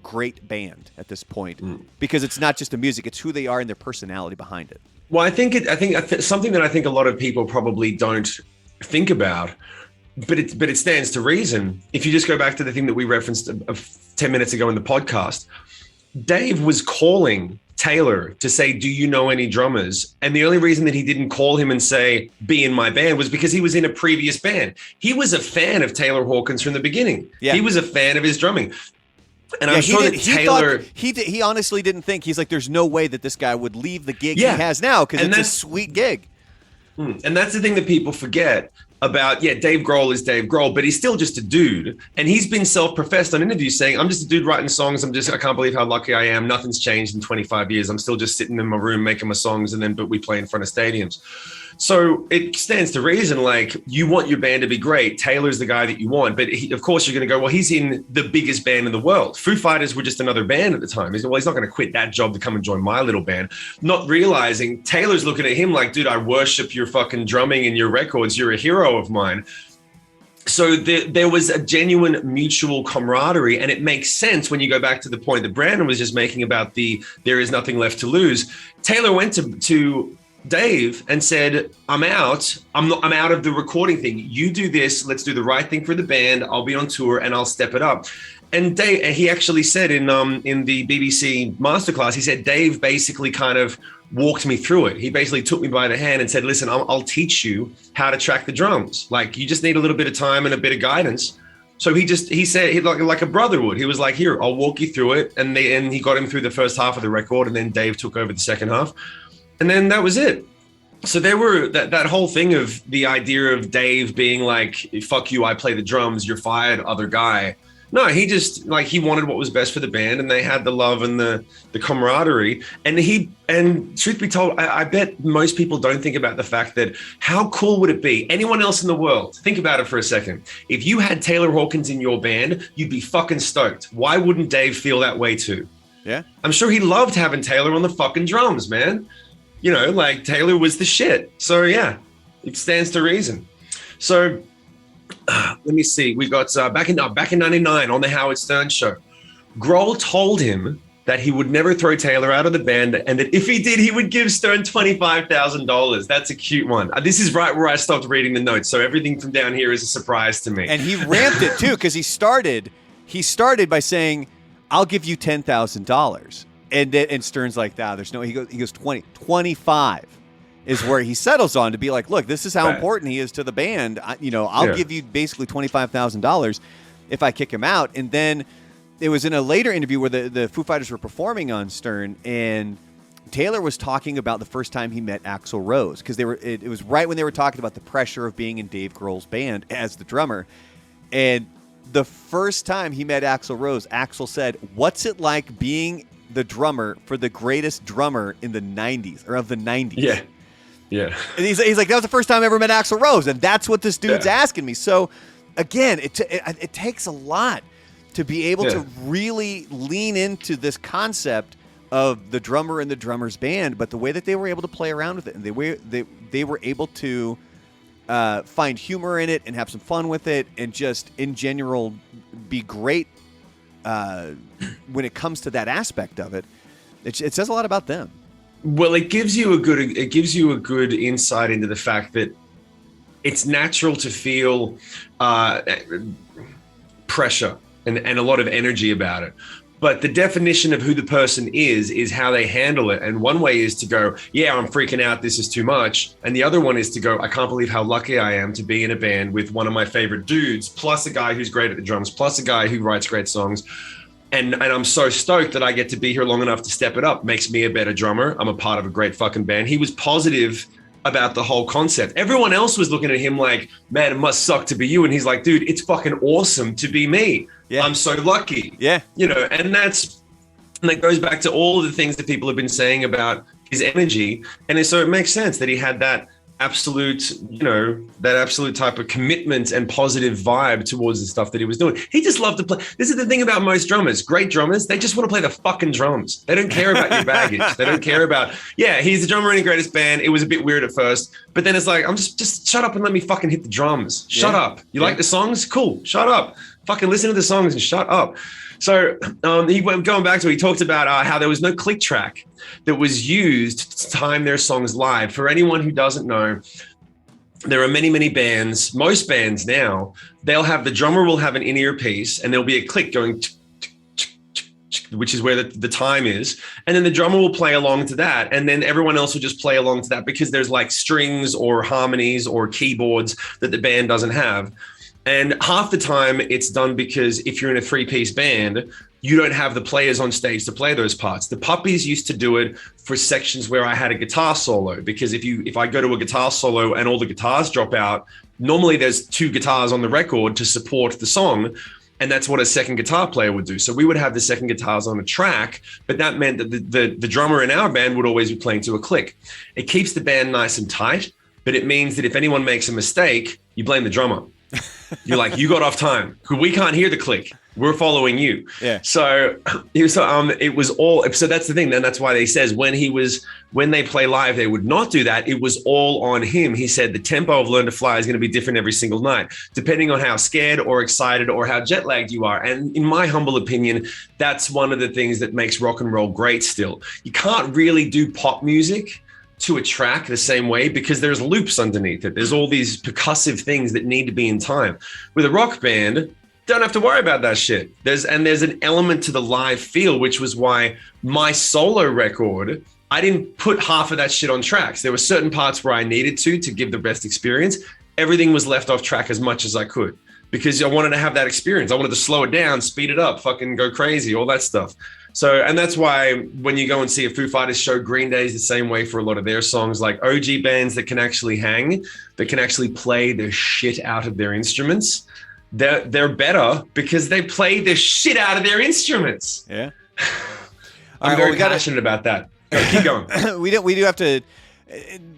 great band at this point, because it's not just the music, it's who they are and their personality behind it. Well, I think something that I think a lot of people probably don't think about, but it stands to reason. If you just go back to the thing that we referenced 10 minutes ago in the podcast, Dave was calling Taylor to say, do you know any drummers? And the only reason that he didn't call him and say, be in my band, was because he was in a previous band. He was a fan of Taylor Hawkins from the beginning. Yeah. He was a fan of his drumming. And I'm sure that Taylor... He honestly didn't think, he's like, there's no way that this guy would leave the gig he has now, because it's a sweet gig. And that's the thing that people forget about, Dave Grohl is Dave Grohl, but he's still just a dude. And he's been self-professed on interviews saying, I'm just a dude writing songs. I can't believe how lucky I am. Nothing's changed in 25 years. I'm still just sitting in my room making my songs, but we play in front of stadiums. So it stands to reason, like, you want your band to be great. Taylor's the guy that you want. But of course, you're going to go, well, he's in the biggest band in the world. Foo Fighters were just another band at the time. He's not going to quit that job to come and join my little band. Not realizing Taylor's looking at him like, dude, I worship your fucking drumming and your records. You're a hero of mine. So there was a genuine mutual camaraderie, and it makes sense when you go back to the point that Brandon was just making about there is nothing left to lose. Taylor went to Dave and said, I'm out. I'm out of the recording thing. You do this. Let's do the right thing for the band. I'll be on tour and I'll step it up. And Dave, he actually said in the BBC masterclass, he said, Dave basically kind of walked me through it. He basically took me by the hand and said, listen, I'll teach you how to track the drums. Like, you just need a little bit of time and a bit of guidance. So he said, like a brother would. He was like, here, I'll walk you through it. And he got him through the first half of the record, and then Dave took over the second half. And then that was it. So there were that whole thing of the idea of Dave being like, fuck you, I play the drums, you're fired, other guy. No, he just, like, he wanted what was best for the band, and they had the love and the camaraderie. And truth be told, I bet most people don't think about the fact that how cool would it be? Anyone else in the world, think about it for a second. If you had Taylor Hawkins in your band, you'd be fucking stoked. Why wouldn't Dave feel that way too? Yeah. I'm sure he loved having Taylor on the fucking drums, man. You know, like, Taylor was the shit. So yeah, it stands to reason. So let me see. We got back in 99 on the Howard Stern show, Grohl told him that he would never throw Taylor out of the band, and that if he did, he would give Stern $25,000. That's a cute one. This is right where I stopped reading the notes. So everything from down here is a surprise to me. And he ramped it too, because he started by saying, I'll give you $10,000. And Stern's like, there's no, he goes 25 is where he settles on, to be like, look, this is how important he is to the band. I'll give you basically $25,000 if I kick him out. And then it was in a later interview where the Foo Fighters were performing on Stern, and Taylor was talking about the first time he met Axl Rose, because it was right when they were talking about the pressure of being in Dave Grohl's band as the drummer. And the first time he met Axl Rose, Axl said, what's it like being the drummer for the greatest drummer in the 90s, or of the 90s? Yeah. Yeah. And he's like, that was the first time I ever met Axl Rose, and that's what this dude's asking me. So again, it takes a lot to be able to really lean into this concept of the drummer and the drummer's band, but the way that they were able to play around with it, and they were able to find humor in it and have some fun with it, and just in general be great when it comes to that aspect of it. It says a lot about them. Well, it gives you a good insight into the fact that it's natural to feel pressure and a lot of energy about it. But the definition of who the person is how they handle it. And one way is to go, yeah, I'm freaking out, this is too much. And the other one is to go, I can't believe how lucky I am to be in a band with one of my favorite dudes, plus a guy who's great at the drums, plus a guy who writes great songs. And I'm so stoked that I get to be here long enough to step it up. Makes me a better drummer. I'm a part of a great fucking band. He was positive about the whole concept. Everyone else was looking at him like, man, it must suck to be you. And he's like, dude, it's fucking awesome to be me. Yeah. I'm so lucky. Yeah. And that goes back to all of the things that people have been saying about his energy. And so it makes sense that he had that absolute, that absolute type of commitment and positive vibe towards the stuff that he was doing. He just loved to play. This is the thing about most drummers, great drummers, they just want to play the fucking drums. They don't care about your baggage. They don't care about, he's the drummer in the greatest band. It was a bit weird at first, but then it's like, I'm just shut up and let me fucking hit the drums. Shut up. You like the songs? Cool. Shut up. Fucking listen to the songs and shut up. So going back to it, he talked about how there was no click track that was used to time their songs live. For anyone who doesn't know, there are many, many bands, most bands now, the drummer will have an in-ear piece and there'll be a click going, which is where the time is. And then the drummer will play along to that. And then everyone else will just play along to that because there's like strings or harmonies or keyboards that the band doesn't have. And half the time it's done because if you're in a 3-piece band, you don't have the players on stage to play those parts. The Puppies used to do it for sections where I had a guitar solo, because if I go to a guitar solo and all the guitars drop out, normally there's 2 guitars on the record to support the song. And that's what a second guitar player would do. So we would have the second guitars on a track, but that meant that the drummer in our band would always be playing to a click. It keeps the band nice and tight, but it means that if anyone makes a mistake, you blame the drummer. You're like, you got off time. We can't hear the click. We're following you. Yeah. So it was all. So that's the thing. Then that's why he says when they play live, they would not do that. It was all on him. He said the tempo of Learn to Fly is going to be different every single night, depending on how scared or excited or how jet lagged you are. And in my humble opinion, that's one of the things that makes rock and roll great. Still, you can't really do pop music to a track the same way because there's loops underneath it. There's all these percussive things that need to be in time. With a rock band, don't have to worry about that shit. There's an element to the live feel, which was why my solo record, I didn't put half of that shit on tracks. There were certain parts where I needed to give the best experience. Everything was left off track as much as I could because I wanted to have that experience. I wanted to slow it down, speed it up, fucking go crazy, all that stuff. So, and that's why when you go and see a Foo Fighters show, Green Day is the same way for a lot of their songs, like OG bands that can actually hang, that can actually play the shit out of their instruments. They're better because they play the shit out of their instruments. Yeah. I'm very passionate about that. Keep going. we do have to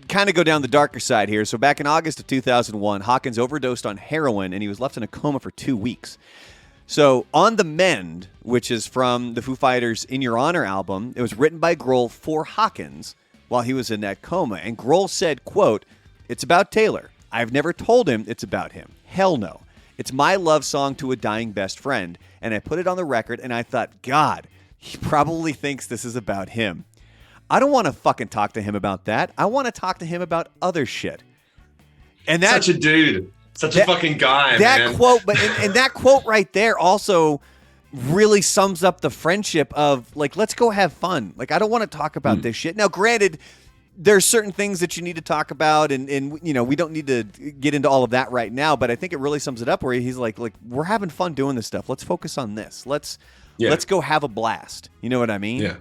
kind of go down the darker side here. So back in August of 2001, Hawkins overdosed on heroin and he was left in a coma for 2 weeks. So On the Mend, which is from the Foo Fighters' In Your Honor album, it was written by Grohl for Hawkins while he was in that coma. And Grohl said, quote, "It's about Taylor. I've never told him it's about him. Hell no. It's my love song to a dying best friend. And I put it on the record and I thought, God, he probably thinks this is about him. I don't want to fucking talk to him about that. I want to talk to him about other shit." And that's such a dude. Such a fucking guy, man. Quote, and that quote right there also really sums up the friendship of, like, let's go have fun. Like, I don't want to talk about this shit. Now, granted, there's certain things that you need to talk about, and we don't need to get into all of that right now, but I think it really sums it up where he's like, we're having fun doing this stuff. Let's focus on this. Let's go have a blast. You know what I mean? Yeah.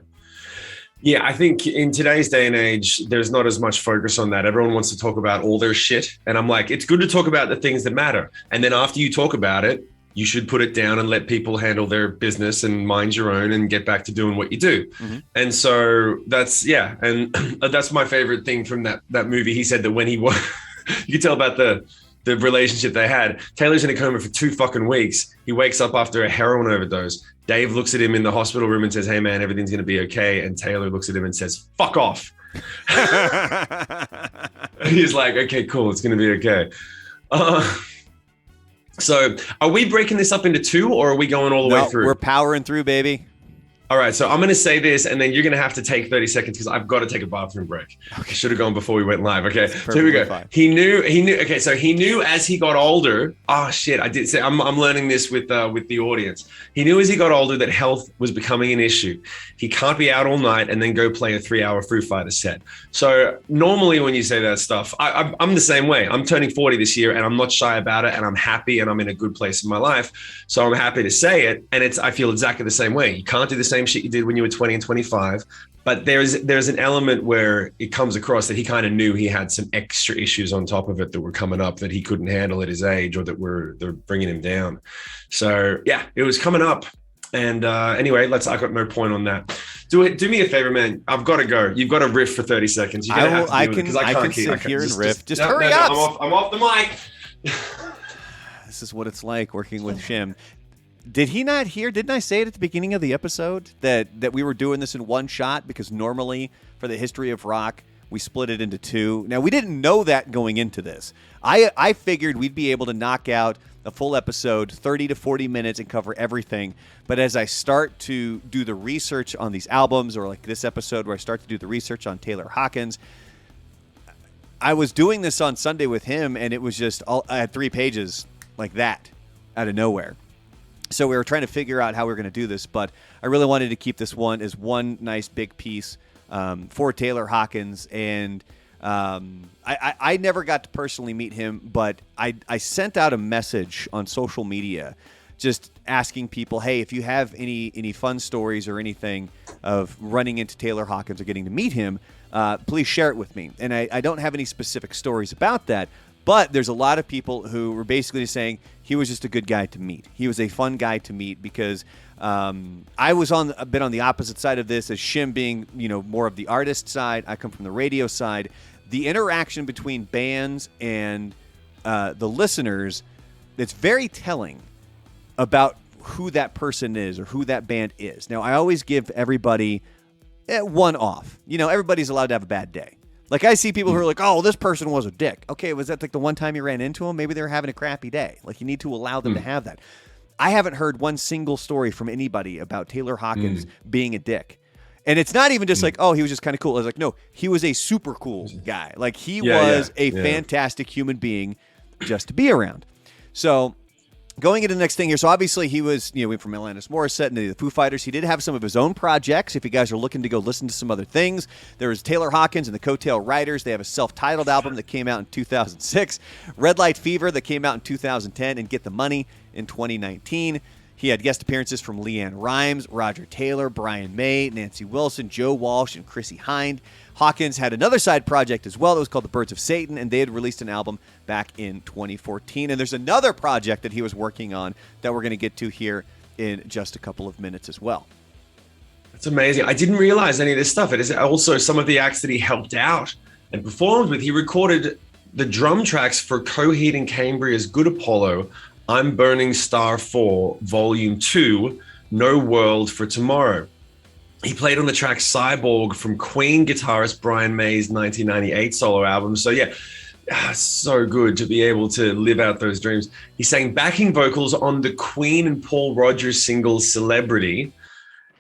Yeah, I think in today's day and age, there's not as much focus on that. Everyone wants to talk about all their shit. And I'm like, it's good to talk about the things that matter. And then after you talk about it, you should put it down and let people handle their business and mind your own and get back to doing what you do. Mm-hmm. And so that's my favorite thing from that movie. He said that when you can tell about the relationship they had. Taylor's in a coma for 2 fucking weeks. He wakes up after a heroin overdose. Dave looks at him in the hospital room and says, "Hey man, everything's going to be okay." And Taylor looks at him and says, "Fuck off." He's like, "Okay, cool. It's going to be okay." So are we breaking this up into 2 or are we going all the way through? We're powering through, baby. All right, so I'm going to say this, and then you're going to have to take 30 seconds because I've got to take a bathroom break. Okay. I should have gone before we went live. Okay, so here we go. Fine. He knew. Okay, so he knew as he got older. Oh shit, I did say I'm learning this with the audience. He knew as he got older that health was becoming an issue. He can't be out all night and then go play a 3-hour Foo Fighters set. So normally when you say that stuff, I'm the same way. I'm turning 40 this year, and I'm not shy about it, and I'm happy, and I'm in a good place in my life. So I'm happy to say it, and I feel exactly the same way. You can't do the same shit you did when you were 20 and 25, but there's an element where it comes across that he kind of knew he had some extra issues on top of it that were coming up that he couldn't handle at his age, or they're bringing him down. So yeah, it was coming up, And anyway, I got no point on that. Do me a favor, man. I've got to go. You've got to riff for 30 seconds. You're gonna have to I do it, can 'cause I can keep- sit here and riff. Just no, hurry no, up. I'm off the mic. This is what it's like working with Shim. Did he not hear? Didn't I say it at the beginning of the episode that we were doing this in one shot? Because normally for the history of rock, we split it into two. Now, we didn't know that going into this. I figured we'd be able to knock out a full episode, 30 to 40 minutes, and cover everything. But as I start to do the research on these albums, or like this episode where I start to do the research on Taylor Hawkins, I was doing this on Sunday with him, and it was just I had 3 pages like that out of nowhere. So we were trying to figure out how we were going to do this, but I really wanted to keep this one as one nice big piece for Taylor Hawkins. And I never got to personally meet him, but I sent out a message on social media just asking people, hey, if you have any fun stories or anything of running into Taylor Hawkins or getting to meet him, please share it with me. And I don't have any specific stories about that, but there's a lot of people who were basically saying he was just a good guy to meet. He was a fun guy to meet because I was a bit on the opposite side of this, as Shim being, more of the artist side. I come from the radio side. The interaction between bands and the listeners, it's very telling about who that person is or who that band is. Now, I always give everybody one off. Everybody's allowed to have a bad day. Like, I see people who are like, oh, this person was a dick. Okay, was that like the one time you ran into them? Maybe they were having a crappy day. Like, you need to allow them to have that. I haven't heard one single story from anybody about Taylor Hawkins being a dick. And it's not even just like, oh, he was just kind of cool. I was like, no, he was a super cool guy. Like, he was a fantastic human being just to be around. So going into the next thing here, so obviously he was, went from Alanis Morissette into the Foo Fighters. He did have some of his own projects. If you guys are looking to go listen to some other things, there was Taylor Hawkins and the Coattail Riders. They have a self-titled album that came out in 2006. Red Light Fever that came out in 2010, and Get the Money in 2019. He had guest appearances from Leanne Rimes, Roger Taylor, Brian May, Nancy Wilson, Joe Walsh, and Chrissy Hind. Hawkins had another side project as well that was called The Birds of Satan, and they had released an album back in 2014. And there's another project that he was working on that we're going to get to here in just a couple of minutes as well. That's amazing. I didn't realize any of this stuff. It is also some of the acts that he helped out and performed with. He recorded the drum tracks for Coheed and Cambria's Good Apollo, I'm Burning Star 4, Volume 2, No World for Tomorrow. He played on the track Cyborg from Queen guitarist Brian May's 1998 solo album. So so good to be able to live out those dreams. He sang backing vocals on the Queen and Paul Rodgers single Celebrity.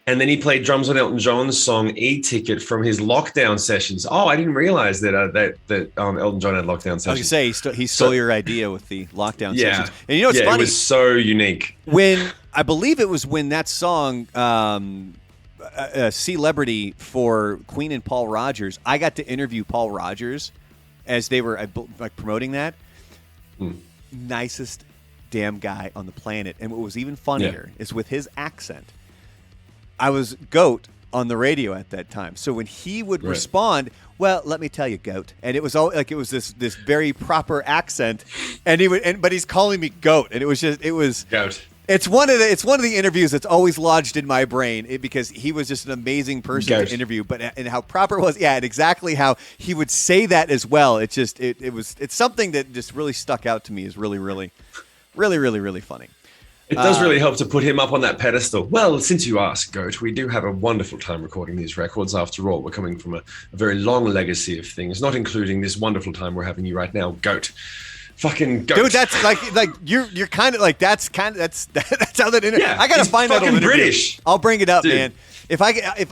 And then he played drums on Elton John's song E-Ticket from his lockdown sessions. Oh, I didn't realize that Elton John had lockdown sessions. I was going to say, he stole your idea with the lockdown sessions. And it's funny. It was so unique. I believe it was when that song, Celebrity for Queen and Paul Rodgers, I got to interview Paul Rodgers as they were promoting that. Nicest damn guy on the planet. And what was even funnier is with his accent. I was Goat on the radio at that time. So when he would respond, well, let me tell you, Goat. And it was all like, it was this very proper accent. And but he's calling me Goat. And it was Goat. It's one of the interviews that's always lodged in my brain because he was just an amazing person to interview. And how proper it was, and exactly how he would say that as well. It's something that just really stuck out to me as really, really, really, really, really funny. It does really help to put him up on that pedestal. Well, since you ask, Goat, we do have a wonderful time recording these records. After all, we're coming from a very long legacy of things, not including this wonderful time we're having you right now, Goat. Fucking Goat. Dude, that's like you're kind of like that's how that interview. Yeah, I gotta find that. Fucking British. I'll bring it up, Dude. man. If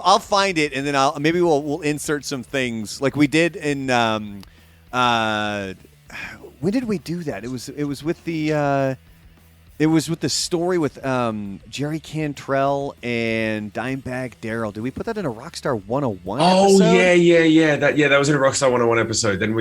I'll find it, and then we'll insert some things like we did in. When did we do that? It was with the. It was with the story with Jerry Cantrell and Dimebag Darrell. Did we put that in a Rockstar 101 episode? Oh, yeah. That was in a Rockstar 101 episode. Then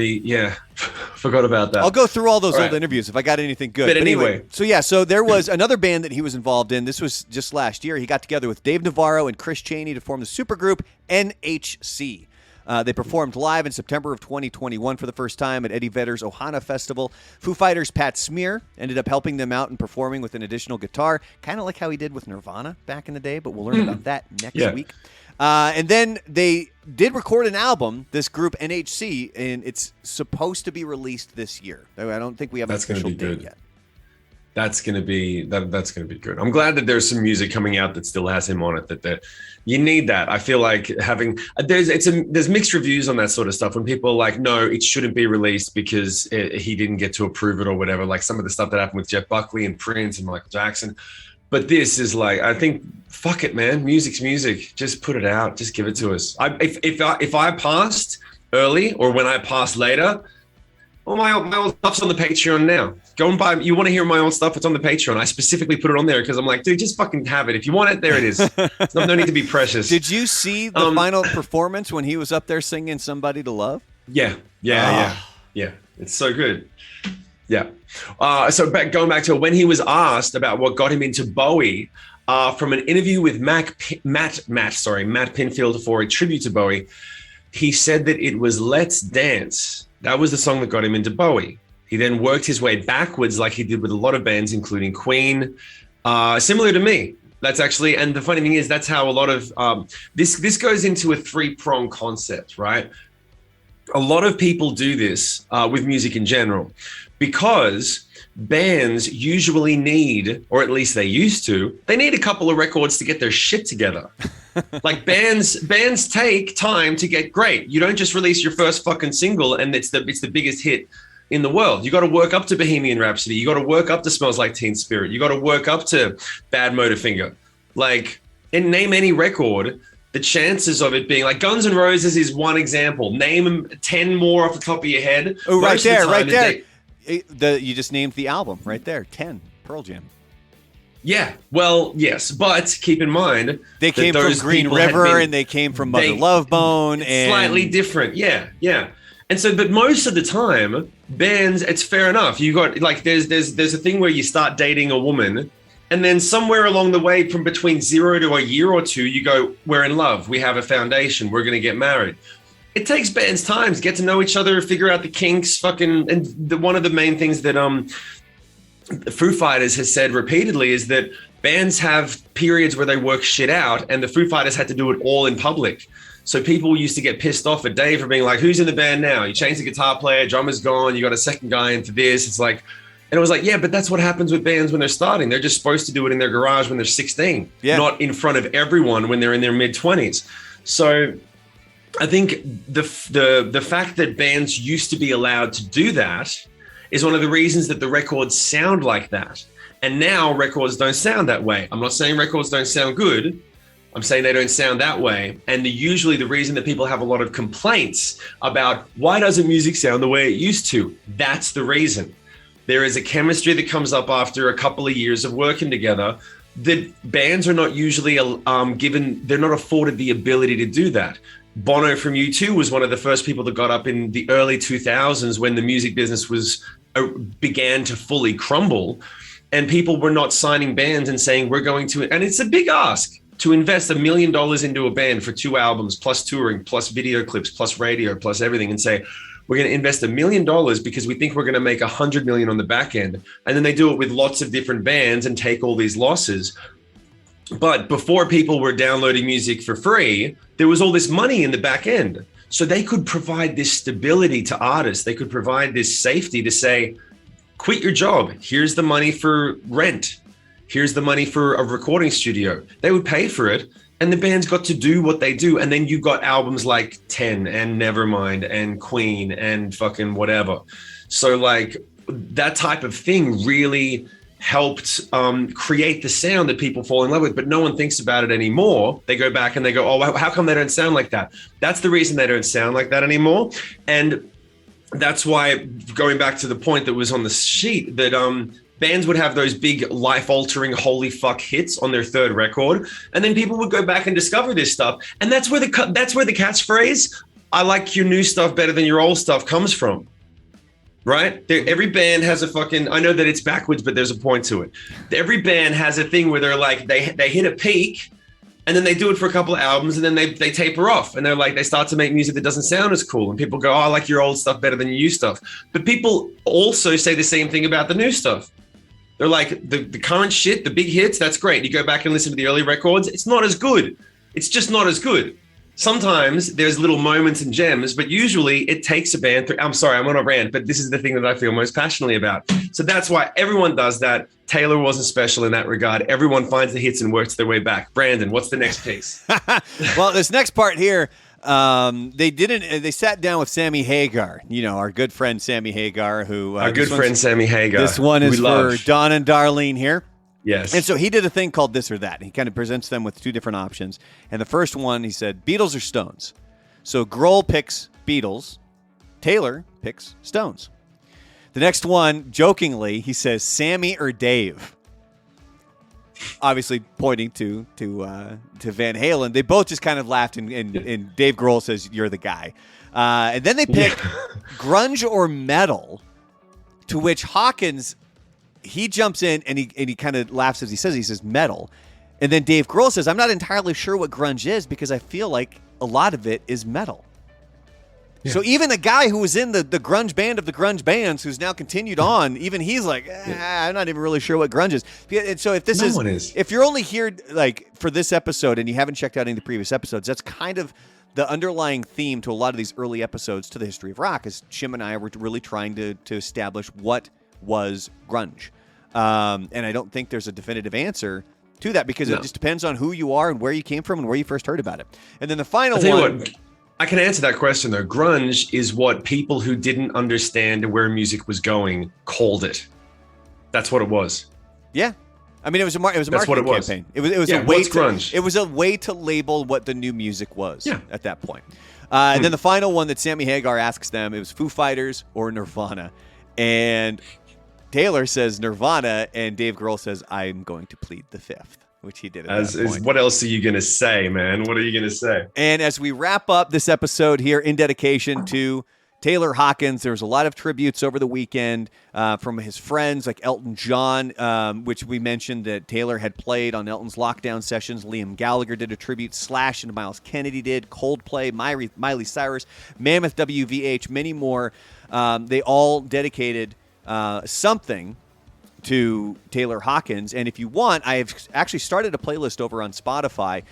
forgot about that. I'll go through all those old interviews if I got anything good. But anyway. So there was another band that he was involved in. This was just last year. He got together with Dave Navarro and Chris Chaney to form the supergroup NHC. They performed live in September of 2021 for the first time at Eddie Vedder's Ohana Festival. Foo Fighters' Pat Smear ended up helping them out and performing with an additional guitar, kind of like how he did with Nirvana back in the day, but we'll learn about that next week. And then they did record an album, this group NHC, and it's supposed to be released this year. I don't think we have an official date yet. That's gonna be good. I'm glad that there's some music coming out that still has him on it. That you need that. I feel like having there's mixed reviews on that sort of stuff. When people are like, no, it shouldn't be released because he didn't get to approve it or whatever. Like some of the stuff that happened with Jeff Buckley and Prince and Michael Jackson. But this is like, I think, fuck it, man. Music's music. Just put it out. Just give it to us. If I passed early or when I passed later, well, my old stuff's on the Patreon now. Go and buy. You want to hear my old stuff? It's on the Patreon. I specifically put it on there because I'm like, dude, just fucking have it. If you want it, there it is. No need to be precious. Did you see the final performance when he was up there singing "Somebody to Love"? Yeah. It's so good. Yeah. So going back to when he was asked about what got him into Bowie, from an interview with Matt Pinfield for a tribute to Bowie, he said that it was "Let's Dance." That was the song that got him into Bowie. He then worked his way backwards like he did with a lot of bands, including Queen, similar to me. That's actually, and the funny thing is, that's how a lot of, this goes into a three-pronged concept, right? A lot of people do this with music in general because bands usually need, or at least they used to, they need a couple of records to get their shit together. Like bands take time to get great. You don't just release your first fucking single and it's the biggest hit in the world. You got to work up to Bohemian Rhapsody. You got to work up to Smells Like Teen Spirit. You got to work up to Bad Motorfinger. Like, and name any record, the chances of it being like Guns N' Roses is one example. Name 10 more off the top of your head. Oh, right there. You just named the album right there. 10, Pearl Jam. Yeah, well, yes, but keep in mind they came from Green River and they came from Mother Love Bone, and slightly different. Yeah. And so, but most of the time, bands, it's fair enough. You got like there's a thing where you start dating a woman, and then somewhere along the way, from between 0 to a year or two, you go, we're in love. We have a foundation. We're going to get married. It takes bands time to get to know each other, figure out the kinks, one of the main things that Foo Fighters has said repeatedly is that bands have periods where they work shit out, and the Foo Fighters had to do it all in public. So people used to get pissed off at Dave for being like, who's in the band now? You changed the guitar player, drummer's gone, you got a second guy into this. It's like, and it was like, yeah, but that's what happens with bands when they're starting. They're just supposed to do it in their garage when they're 16, not in front of everyone when they're in their mid-20s. So I think the fact that bands used to be allowed to do that is one of the reasons that the records sound like that. And now records don't sound that way. I'm not saying records don't sound good. I'm saying they don't sound that way. And usually the reason that people have a lot of complaints about why doesn't music sound the way it used to, that's the reason. There is a chemistry that comes up after a couple of years of working together that bands are not usually they're not afforded the ability to do that. Bono from U2 was one of the first people that got up in the early 2000s when the music business began to fully crumble, and people were not signing bands and saying we're going to, and it's a big ask to invest $1 million into a band for 2 albums plus touring plus video clips plus radio plus everything and say we're going to invest $1 million because we think we're going to make $100 million on the back end, and then they do it with lots of different bands and take all these losses. But before people were downloading music for free, there was all this money in the back end. So they could provide this stability to artists. They could provide this safety to say, quit your job. Here's the money for rent. Here's the money for a recording studio. They would pay for it. And the bands got to do what they do. And then you got albums like 10 and Nevermind and Queen and fucking whatever. So like that type of thing really helped create the sound that people fall in love with, but no one thinks about it anymore. They go back and they go, oh, how come they don't sound like that? That's the reason they don't sound like that anymore. And that's why, going back to the point that was on the sheet, that bands would have those big life-altering holy fuck hits on their third record, and then people would go back and discover this stuff. And that's where the catchphrase, I like your new stuff better than your old stuff, comes from. Right? Every band has a fucking, I know that it's backwards, but there's a point to it. Every band has a thing where they're like, they hit a peak And then they do it for a couple of albums, and then they taper off, and they start to make music that doesn't sound as cool. And people go, "Oh, I like your old stuff better than your new stuff." But people also say the same thing about the new stuff. They're like, the current shit, the big hits, that's great. You go back and listen to the early records, it's not as good. It's just not as good. Sometimes there's little moments and gems, but usually it takes a band through. I'm sorry, I'm on a rant, but this is the thing that I feel most passionately about. So that's why everyone does that. Taylor wasn't special in that regard. Everyone finds the hits and works their way back. Brandon, what's the next piece? Well, this next part here, they sat down with Sammy Hagar, our good friend Sammy Hagar, who our good friend Sammy Hagar. This one is for Don and Darlene here. Yes. And so he did a thing called This or That. He kind of presents them with two different options. And the first one, he said, Beatles or Stones. So Grohl picks Beatles. Taylor picks Stones. The next one, jokingly, he says, Sammy or Dave. Obviously pointing to Van Halen. They both just kind of laughed, and Dave Grohl says, you're the guy. And then they picked grunge or metal, to which Hawkins... He jumps in and he kind of laughs as he says metal. And then Dave Grohl says, I'm not entirely sure what grunge is because I feel like a lot of it is metal. Yeah. So even the guy who was in the grunge band of the grunge bands who's now continued on, even he's like, I'm not even really sure what grunge is. And so if you're only here like for this episode and you haven't checked out any of the previous episodes, that's kind of the underlying theme to a lot of these early episodes to the history of rock is Shim and I were really trying to establish what was grunge. And I don't think there's a definitive answer to that because it just depends on who you are and where you came from and where you first heard about it. And then the final one... I can answer that question, though. Grunge is what people who didn't understand where music was going called it. That's what it was. Yeah. I mean, it was a marketing campaign. It was a way grunge. It was a way to label what the new music was at that point. And then the final one that Sammy Hagar asks them, it was Foo Fighters or Nirvana. And... Taylor says Nirvana, and Dave Grohl says, I'm going to plead the fifth, which he did at that point. What else are you going to say, man? What are you going to say? And as we wrap up this episode here in dedication to Taylor Hawkins, there was a lot of tributes over the weekend from his friends like Elton John, which we mentioned that Taylor had played on Elton's lockdown sessions. Liam Gallagher did a tribute. Slash and Miles Kennedy did. Coldplay, Miley Cyrus, Mammoth WVH, many more. They all dedicated... something to Taylor Hawkins. And if you want, I have actually started a playlist over on Spotify.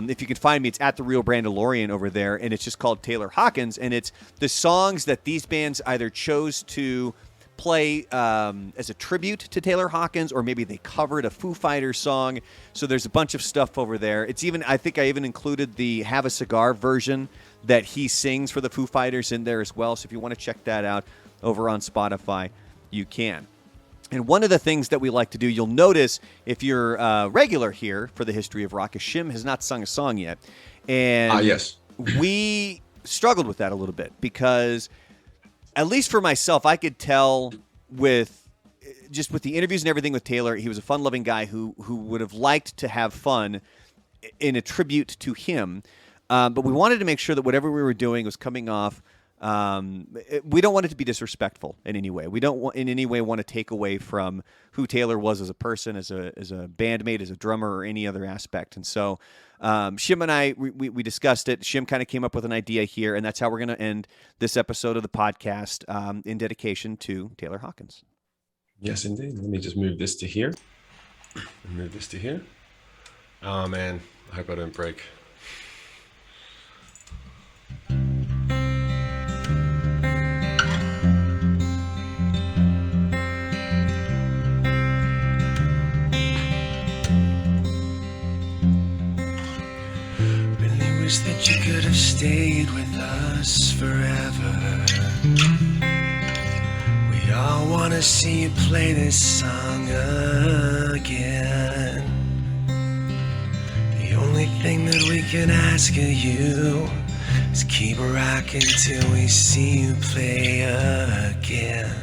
If you can find me, it's at The Real Brandalorian over there, and it's just called Taylor Hawkins. And it's the songs that these bands either chose to play as a tribute to Taylor Hawkins, or maybe they covered a Foo Fighters song. So there's a bunch of stuff over there. It's even, I think I even included the Have a Cigar version that he sings for the Foo Fighters in there as well. So if you want to check that out over on Spotify, you can. And one of the things that we like to do, you'll notice if you're regular here for the History of Rock, is Shim has not sung a song yet. And yes. We struggled with that a little bit because, at least for myself, I could tell with the interviews and everything with Taylor, he was a fun-loving guy who would have liked to have fun in a tribute to him. But we wanted to make sure that whatever we were doing was coming off. We don't want it to be disrespectful in any way. We don't in any way want to take away from who Taylor was as a person, as a bandmate, as a drummer, or any other aspect. And so Shim and I, we discussed it. Shim kind of came up with an idea here, and that's how we're going to end this episode of the podcast in dedication to Taylor Hawkins. Yes, indeed. Let me just move this to here. Oh, man. I hope I don't break. That you could have stayed with us forever. We all want to see you play this song again. The only thing that we can ask of you is keep rocking till we see you play again.